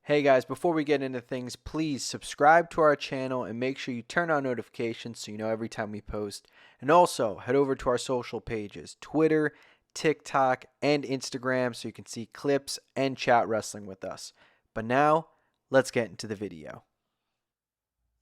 Hey guys, before we get into things, please subscribe to our channel and make sure you turn on notifications so you know every time we post. And also, head over to our social pages, Twitter, TikTok, and Instagram so you can see clips and chat wrestling with us. But now, let's get into the video.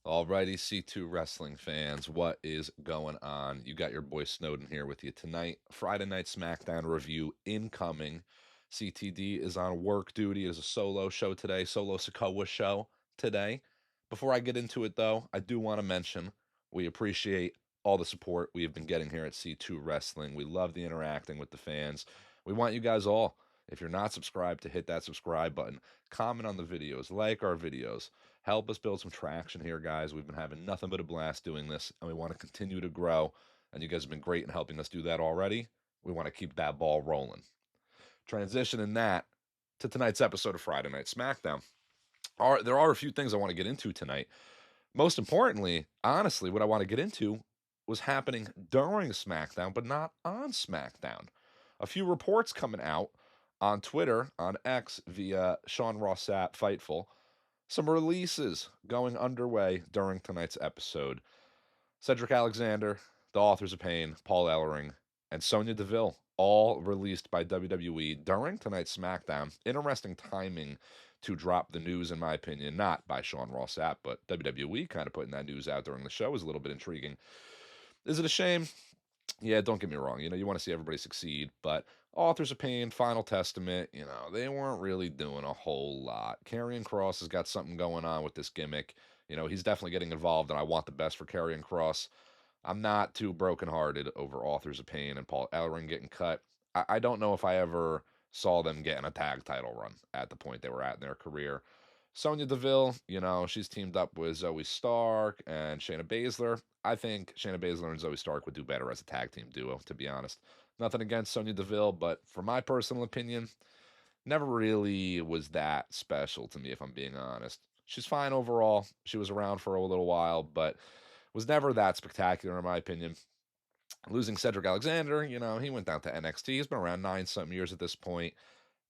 Alrighty, C2 wrestling fans, what is going on? You got your boy Snowden here with you tonight. Friday Night SmackDown review incoming. CTD is on work duty. It is a solo show today, solo Sokoa show today. Before I get into it, though, I do want to mention we appreciate all the support we have been getting here at C2 Wrestling. We love the interacting with the fans. We want you guys all, if you're not subscribed, to hit that subscribe button, comment on the videos, like our videos. Help us build some traction here, guys. We've been having nothing but a blast doing this, and we want to continue to grow. And you guys have been great in helping us do that already. We want to keep that ball rolling. Transitioning that to tonight's episode of Friday Night SmackDown. There are a few things I want to get into tonight. Most importantly, honestly, what I want to get into was happening during SmackDown, but not on SmackDown. A few reports coming out on Twitter, on X, via Sean Ross Sapp, Fightful. Some releases going underway during tonight's episode. Cedric Alexander, the Authors of Pain, Paul Ellering, and Sonya Deville, all released by WWE during tonight's SmackDown. Interesting timing to drop the news, in my opinion, not by Sean Ross Sapp, but WWE kind of putting that news out during the show is a little bit intriguing. Is it a shame? Yeah, don't get me wrong. You want to see everybody succeed, but Authors of Pain, Final Testament, they weren't really doing a whole lot. Karrion Kross has got something going on with this gimmick. He's definitely getting involved, and I want the best for Karrion Kross. I'm not too brokenhearted over Authors of Pain and Paul Ellering getting cut. I don't know if I ever saw them getting a tag title run at the point they were at in their career. Sonya Deville, she's teamed up with Zoe Stark and Shayna Baszler. I think Shayna Baszler and Zoe Stark would do better as a tag team duo, to be honest. Nothing against Sonya Deville, but for my personal opinion, never really was that special to me, if I'm being honest. She's fine overall. She was around for a little while, but was never that spectacular, in my opinion. Losing Cedric Alexander, he went down to NXT. He's been around 9-something years at this point.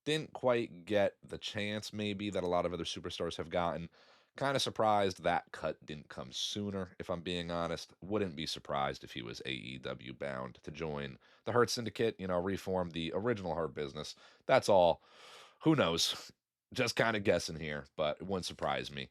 Didn't quite get the chance, maybe, that a lot of other superstars have gotten. Kind of surprised that cut didn't come sooner, if I'm being honest. Wouldn't be surprised if he was AEW bound to join the Hurt Syndicate, reform the original Hurt business. That's all. Who knows? Just kind of guessing here, but it wouldn't surprise me.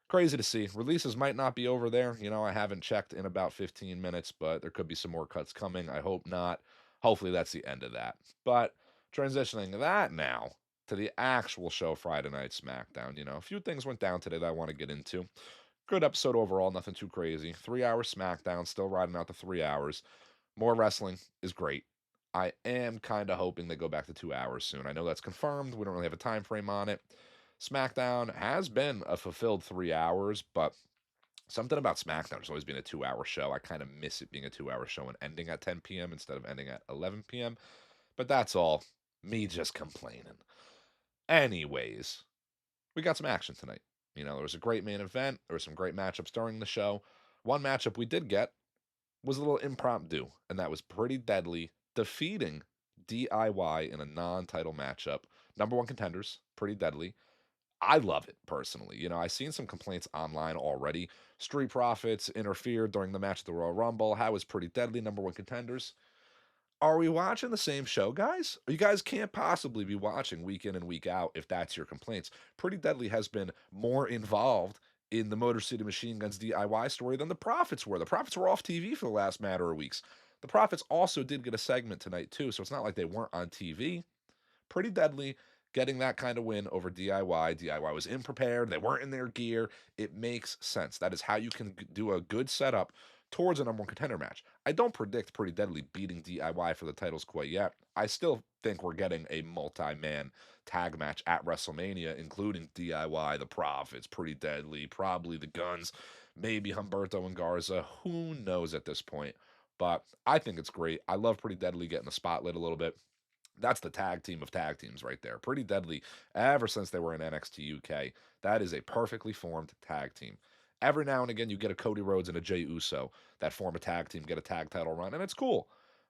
Crazy to see. Releases might not be over there. I haven't checked in about 15 minutes, but there could be some more cuts coming. I hope not. Hopefully, that's the end of that. But transitioning that now to the actual show, Friday Night SmackDown. A few things went down today that I want to get into. Good episode overall, nothing too crazy. 3 hour SmackDown, still riding out the 3 hours. More wrestling is great. I am kind of hoping they go back to 2 hours soon. I know that's confirmed. We don't really have a time frame on it. SmackDown has been a fulfilled 3 hours, but something about SmackDown has always been a 2 hour show. I kind of miss it being a 2 hour show and ending at 10 p.m. instead of ending at 11 p.m. But that's all. Me just complaining. Anyways, we got some action tonight. There was a great main event. There were some great matchups during the show. One matchup we did get was a little impromptu, and that was Pretty Deadly defeating DIY in a non title matchup. Number one contenders, Pretty Deadly. I love it personally. I've seen some complaints online already. Street Profits interfered during the match at the Royal Rumble. How is Pretty Deadly number one contenders? Are we watching the same show, guys? You guys can't possibly be watching week in and week out if that's your complaints. Pretty Deadly has been more involved in the Motor City Machine Guns DIY story than the Profits were. The Profits were off TV for the last matter of weeks. The Profits also did get a segment tonight, too, so it's not like they weren't on TV. Pretty Deadly getting that kind of win over DIY. DIY was unprepared. They weren't in their gear. It makes sense. That is how you can do a good setup towards a number one contender match. I don't predict Pretty Deadly beating DIY for the titles quite yet. I still think we're getting a multi-man tag match at WrestleMania, including DIY, the Profits, Pretty Deadly, probably the Guns, maybe Humberto and Garza. Who knows at this point? But I think it's great. I love Pretty Deadly getting the spotlight a little bit. That's the tag team of tag teams right there. Pretty Deadly ever since they were in NXT UK. That is a perfectly formed tag team. Every now and again, you get a Cody Rhodes and a Jey Uso that form a tag team, get a tag title run, and it's cool.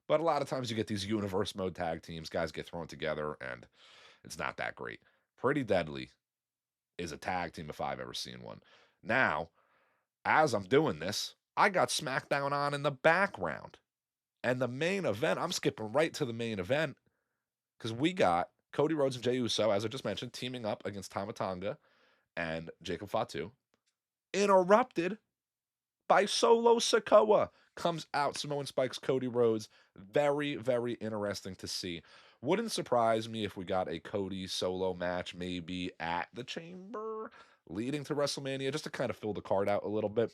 But a lot of times you get these universe mode tag teams, guys get thrown together, and it's not that great. Pretty Deadly is a tag team if I've ever seen one. Now, as I'm doing this, I got SmackDown on in the background. And the main event, I'm skipping right to the main event because we got Cody Rhodes and Jey Uso, as I just mentioned, teaming up against Tama Tonga and Jacob Fatu. Interrupted by Solo Sikoa. Comes out, Samoan Spikes Cody Rhodes. Very, very interesting to see. Wouldn't surprise me if we got a Cody solo match maybe at the Chamber leading to WrestleMania just to kind of fill the card out a little bit.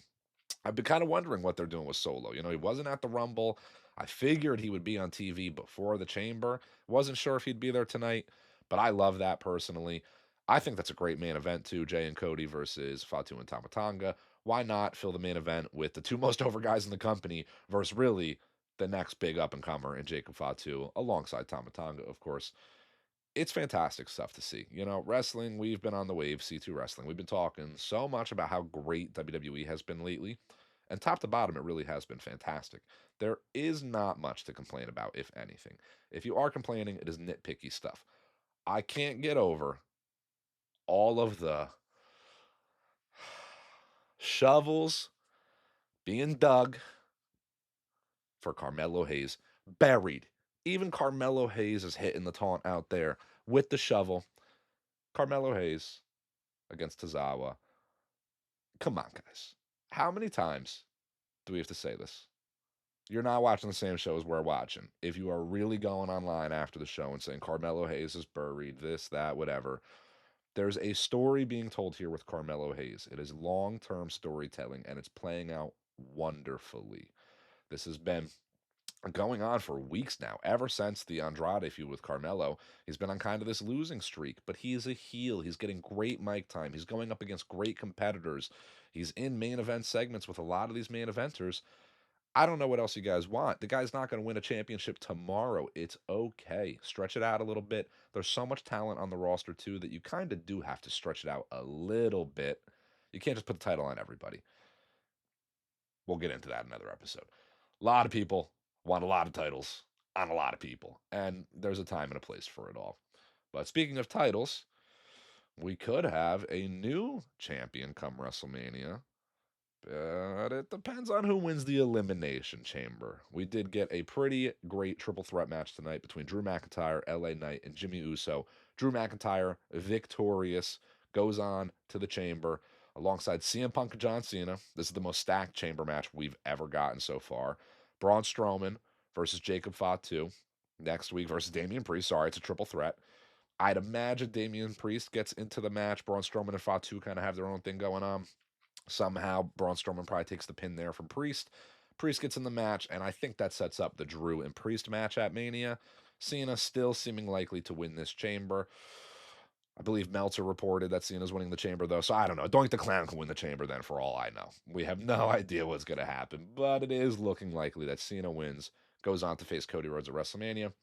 I've been kind of wondering what they're doing with Solo. You know, he wasn't at the Rumble. I figured he would be on TV before the Chamber. Wasn't sure if he'd be there tonight, but I love that personally. I think that's a great main event too. Jay and Cody versus Fatu and Tama Tonga. Why not fill the main event with the two most over guys in the company versus really the next big up and comer in Jacob Fatu alongside Tama Tonga, of course. It's fantastic stuff to see. You know, wrestling, we've been on the wave, C2 Wrestling. We've been talking so much about how great WWE has been lately. And top to bottom, it really has been fantastic. There is not much to complain about, if anything. If you are complaining, it is nitpicky stuff. I can't get over all of the shovels being dug for Carmelo Hayes, buried. Even Carmelo Hayes is hitting the taunt out there with the shovel. Carmelo Hayes against Tozawa. Come on, guys. How many times do we have to say this? You're not watching the same show as we're watching. If you are really going online after the show and saying Carmelo Hayes is buried, this, that, whatever, there's a story being told here with Carmelo Hayes. It is long term storytelling and it's playing out wonderfully. This has been going on for weeks now. Ever since the Andrade feud with Carmelo, he's been on kind of this losing streak, but he is a heel. He's getting great mic time. He's going up against great competitors. He's in main event segments with a lot of these main eventers. I don't know what else you guys want. The guy's not going to win a championship tomorrow. It's okay. Stretch it out a little bit. There's so much talent on the roster, too, that you kind of do have to stretch it out a little bit. You can't just put the title on everybody. We'll get into that in another episode. A lot of people want a lot of titles on a lot of people, and there's a time and a place for it all. But speaking of titles, we could have a new champion come WrestleMania. But it depends on who wins the Elimination Chamber. We did get a pretty great triple threat match tonight between Drew McIntyre, LA Knight, and Jimmy Uso. Drew McIntyre, victorious, goes on to the Chamber alongside CM Punk and John Cena. This is the most stacked Chamber match we've ever gotten so far. Braun Strowman versus Jacob Fatu. Next week versus Damian Priest. Sorry, it's a triple threat. I'd imagine Damian Priest gets into the match. Braun Strowman and Fatu kind of have their own thing going on. Somehow, Braun Strowman probably takes the pin there from Priest. Priest gets in the match, and I think that sets up the Drew and Priest match at Mania. Cena still seeming likely to win this Chamber. I believe Meltzer reported that Cena's winning the Chamber, though, so I don't know. Doink the Clown can win the Chamber then, for all I know. We have no idea what's going to happen, but it is looking likely that Cena wins, goes on to face Cody Rhodes at WrestleMania.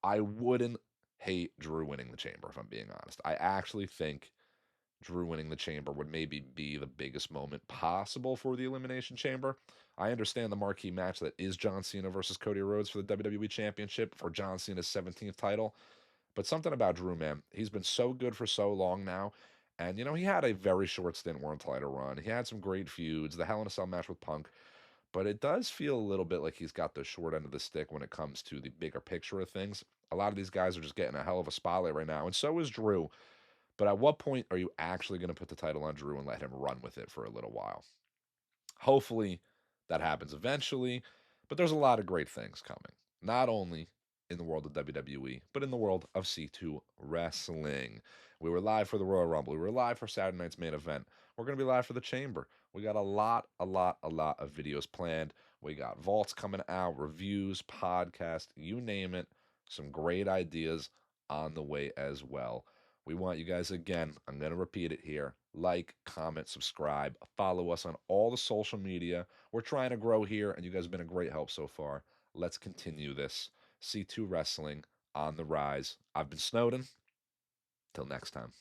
I wouldn't hate Drew winning the Chamber, if I'm being honest. I actually think Drew winning the Chamber would maybe be the biggest moment possible for the Elimination Chamber. I understand the marquee match that is John Cena versus Cody Rhodes for the WWE Championship for John Cena's 17th title. But something about Drew, man, he's been so good for so long now. And, you know, he had a very short stint world title run. He had some great feuds, the Hell in a Cell match with Punk. But it does feel a little bit like he's got the short end of the stick when it comes to the bigger picture of things. A lot of these guys are just getting a hell of a spotlight right now. And so is Drew. But at what point are you actually going to put the title on Drew and let him run with it for a little while? Hopefully that happens eventually, but there's a lot of great things coming. Not only in the world of WWE, but in the world of C2 Wrestling. We were live for the Royal Rumble. We were live for Saturday night's main event. We're going to be live for the Chamber. We got a lot of videos planned. We got vaults coming out, reviews, podcast, you name it. Some great ideas on the way as well. We want you guys, again, I'm going to repeat it here. Like, comment, subscribe, follow us on all the social media. We're trying to grow here, and you guys have been a great help so far. Let's continue this. C2 Wrestling on the rise. I've been Snowden. Till next time.